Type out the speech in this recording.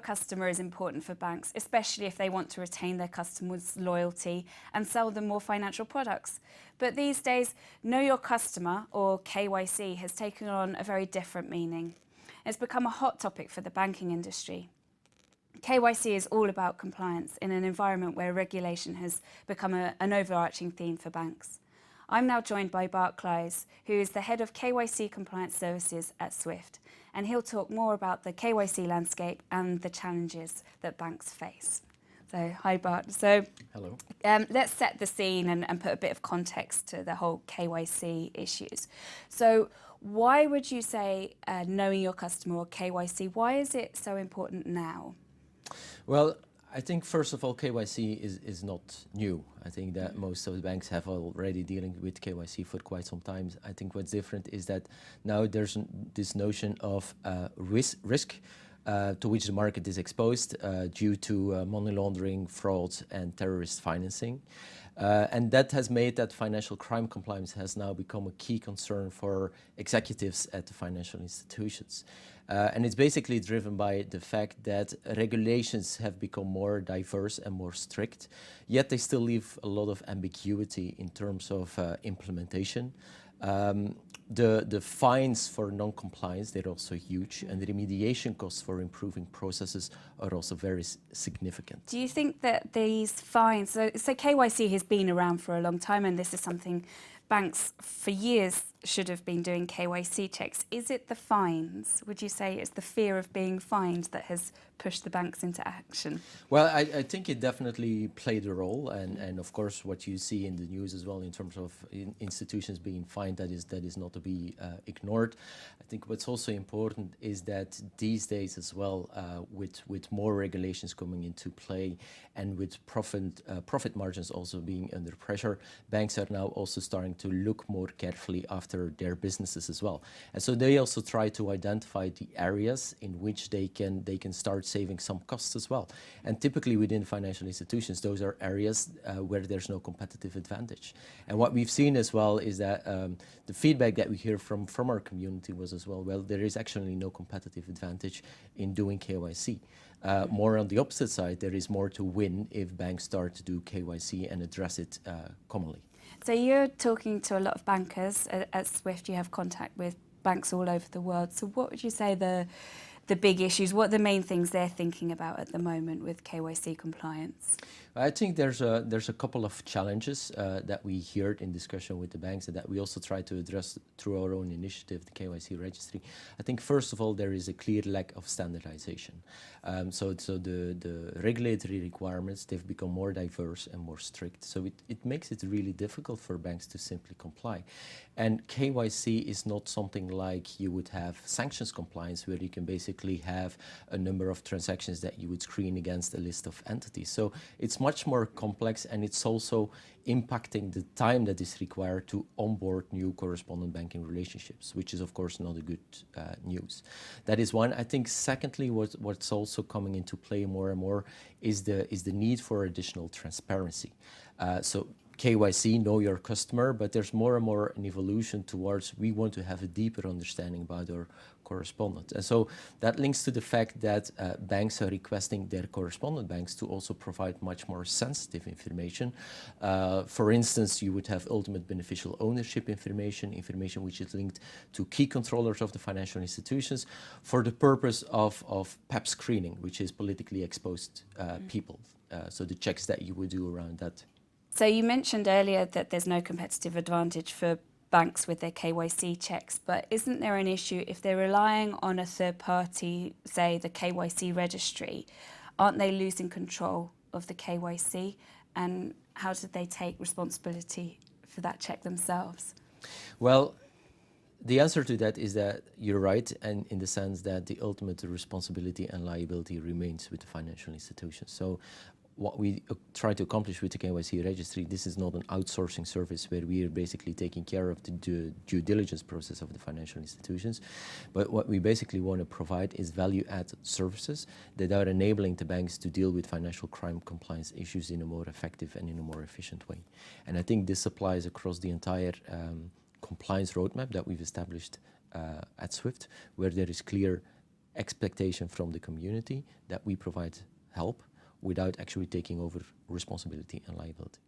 customer is important for banks, especially if they want to retain their customers' loyalty and sell them more financial products. But these days, know your customer, or KYC, has taken on a very different meaning. It's become a hot topic for the banking industry. KYC is all about compliance in an environment where regulation has become an overarching theme for banks. I'm now joined by Bart Kleijs, who is the head of KYC compliance services at Swift, and he'll talk more about the KYC landscape and the challenges that banks face. So, hi Bart. So, hello. Let's set the scene and put a bit of context to the whole KYC issues. So, why would you say knowing your customer, or KYC, why is it so important now? Well, I think first of all, KYC is not new. I think that most of the banks have already dealing with KYC for quite some time. I think what's different is that now there's this notion of risk to which the market is exposed due to money laundering, fraud, and terrorist financing. And that has made that financial crime compliance has now become a key concern for executives at the financial institutions. And it's basically driven by the fact that regulations have become more diverse and more strict, yet they still leave a lot of ambiguity in terms of implementation. The fines for non-compliance, they're also huge, and the remediation costs for improving processes are also very significant. Do you think that these fines, so KYC has been around for a long time, and this is something banks for years should have been doing KYC checks. Is it the fines? Would you say it's the fear of being fined that has pushed the banks into action? Well, I think it definitely played a role, and of course what you see in the news as well in terms of institutions being fined, that is not to be ignored. I think what's also important is that these days as well, with more regulations coming into play and with profit margins also being under pressure, banks are now also starting to look more carefully after their businesses as well. And so they also try to identify the areas in which they can start saving some costs as well. And typically within financial institutions, those are areas where there's no competitive advantage. And what we've seen as well is that the feedback that we hear from our community was as well, there is actually no competitive advantage in doing KYC. More on the opposite side, there is more to win if banks start to do KYC and address it commonly. So you're talking to a lot of bankers at Swift. You have contact with banks all over the world. So what would you say the big issues, what are the main things they're thinking about at the moment with KYC compliance? I think there's a couple of challenges that we heard in discussion with the banks and that we also try to address through our own initiative, the KYC registry. I think first of all, there is a clear lack of standardization. So the regulatory requirements, they've become more diverse and more strict. So it makes it really difficult for banks to simply comply. And KYC is not something like you would have sanctions compliance, where you can basically have a number of transactions that you would screen against a list of entities. So it's much more complex, and it's also impacting the time that is required to onboard new correspondent banking relationships, which is of course not a good news. That is one. I think secondly, what's also coming into play more and more is the need for additional transparency. So KYC, know your customer, but there's more and more an evolution towards we want to have a deeper understanding about our correspondent. And so that links to the fact that banks are requesting their correspondent banks to also provide much more sensitive information. For instance, you would have ultimate beneficial ownership information which is linked to key controllers of the financial institutions for the purpose of PEP screening, which is politically exposed people. So the checks that you would do around that. So you mentioned earlier that there's no competitive advantage for banks with their KYC checks, but isn't there an issue if they're relying on a third party, say the KYC registry, aren't they losing control of the KYC? And how do they take responsibility for that check themselves? Well, the answer to that is that you're right, and in the sense that the ultimate responsibility and liability remains with the financial institutions. So what we try to accomplish with the KYC registry, this is not an outsourcing service where we are basically taking care of the due diligence process of the financial institutions. But what we basically want to provide is value-added services that are enabling the banks to deal with financial crime compliance issues in a more effective and in a more efficient way. And I think this applies across the entire compliance roadmap that we've established at Swift, where there is clear expectation from the community that we provide help without actually taking over responsibility and liability.